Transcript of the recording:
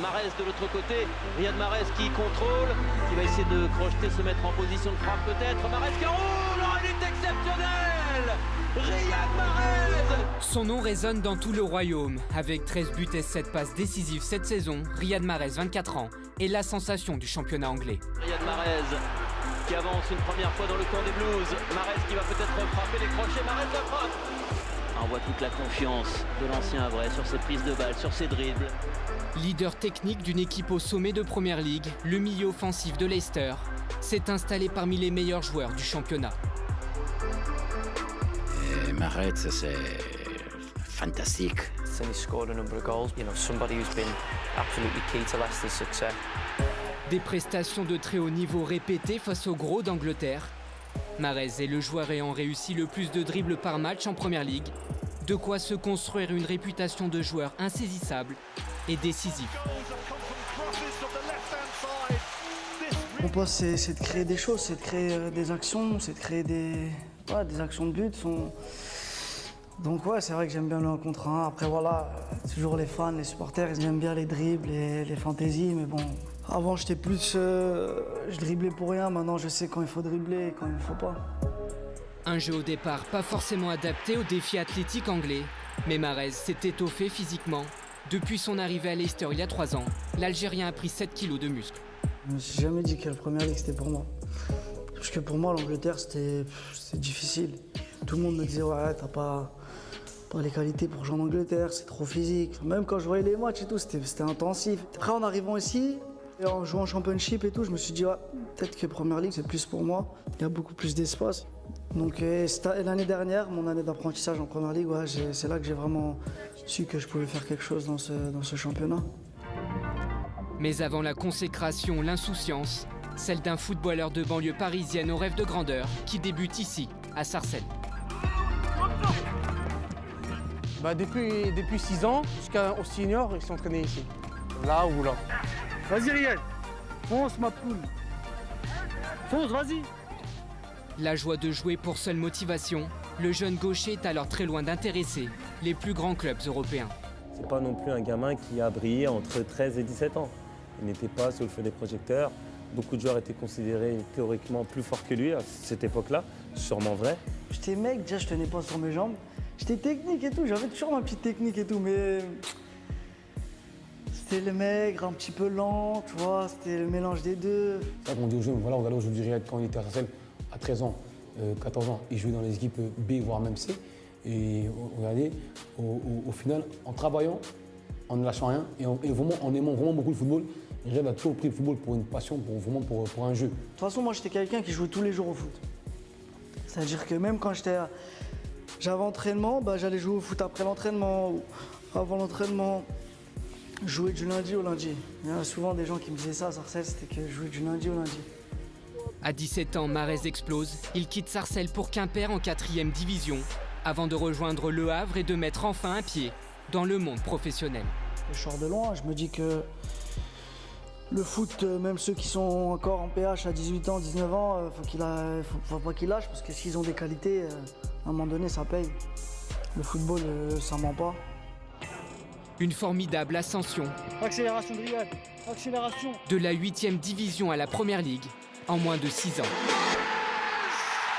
Mahrez de l'autre côté. Riyad Mahrez qui contrôle, qui va essayer de crocheter, se mettre en position de frappe peut-être. Mahrez qui roule, oh, il est exceptionnel, Riyad Mahrez. Son nom résonne dans tout le royaume. Avec 13 buts et 7 passes décisives cette saison, Riyad Mahrez, 24 ans, est la sensation du championnat anglais. Riyad Mahrez qui avance une première fois dans le camp des Blues. Mahrez qui va peut-être frapper les crochets. Mahrez la frappe. On voit toute la confiance de l'ancien Havrais sur ses prises de balles, sur ses dribbles. Leader technique d'une équipe au sommet de Première Ligue, le milieu offensif de Leicester s'est installé parmi les meilleurs joueurs du championnat. Mahrez, c'est fantastique. Since he scored a number of goals, somebody who's been absolutely key to Leicester's success. Des prestations de très haut niveau répétées face aux gros d'Angleterre. Mahrez est le joueur ayant réussi le plus de dribbles par match en Première Ligue. De quoi se construire une réputation de joueur insaisissable et décisif. Mon poste, c'est de créer des choses, c'est de créer des actions, c'est de créer des actions de but. Donc ouais, c'est vrai que j'aime bien le 1 contre 1. Après voilà, toujours les fans, les supporters, ils aiment bien les dribbles, les fantaisies, mais bon. Avant, j'étais plus... je driblais pour rien, maintenant je sais quand il faut dribbler et quand il ne faut pas. Un jeu au départ pas forcément adapté aux défis athlétiques anglais, mais Mahrez s'est étoffé physiquement. Depuis son arrivée à Leicester il y a 3 ans, l'Algérien a pris 7 kilos de muscles. Je me suis jamais dit que la Première Ligue c'était pour moi. Parce que pour moi, l'Angleterre c'était difficile. Tout le monde me disait ouais, t'as pas les qualités pour jouer en Angleterre, c'est trop physique. Même quand je voyais les matchs et tout, c'était intensif. Après en arrivant ici, et en jouant en Championship et tout, je me suis dit ouais, peut-être que Première Ligue c'est plus pour moi. Il y a beaucoup plus d'espace. Donc l'année dernière, mon année d'apprentissage en Première Ligue, ouais, c'est là que j'ai vraiment su que je pouvais faire quelque chose dans ce championnat. Mais avant la consécration, l'insouciance, celle d'un footballeur de banlieue parisienne au rêve de grandeur qui débute ici, à Sarcelles. Depuis 6 ans jusqu'au senior, ils s'entraînaient ici. Là ou là. Vas-y Riyad, fonce ma poule. Fonce, vas-y. La joie de jouer pour seule motivation, le jeune gaucher est alors très loin d'intéresser les plus grands clubs européens. C'est pas non plus un gamin qui a brillé entre 13 et 17 ans. Il n'était pas sous le feu des projecteurs. Beaucoup de joueurs étaient considérés théoriquement plus forts que lui à cette époque-là, sûrement vrai. J'étais mec, déjà je tenais pas sur mes jambes. J'étais technique et tout, j'avais toujours ma petite technique et tout, mais c'était le maigre, un petit peu lent, tu vois, c'était le mélange des deux. C'est ça qu'on dit aux jeunes, voilà, regardez aujourd'hui Riyad quand il était à Sarcelles, à 13 ans, 14 ans, il jouait dans les équipes B, voire même C. Et regardez, au final, en travaillant, en ne lâchant rien et vraiment, en aimant vraiment beaucoup le football, Riyad a toujours pris le football pour une passion, pour un jeu. De toute façon, moi j'étais quelqu'un qui jouait tous les jours au foot. C'est-à-dire que même quand j'avais entraînement, j'allais jouer au foot après l'entraînement, ou avant l'entraînement. Je jouais du lundi au lundi. Il y a souvent des gens qui me disaient ça à Sarcelles, c'était que je jouais du lundi au lundi. À 17 ans, Mahrez explose. Il quitte Sarcelles pour Quimper en 4e division, avant de rejoindre Le Havre et de mettre enfin un pied dans le monde professionnel. Je sors de loin, je me dis que le foot, même ceux qui sont encore en PH à 18 ans, 19 ans, faut pas qu'ils lâchent parce que s'ils ont des qualités, à un moment donné, ça paye. Le football, ça ment pas. Une formidable ascension. Accélération de Riyad, accélération. De la 8e division à la Première Ligue en moins de 6 ans.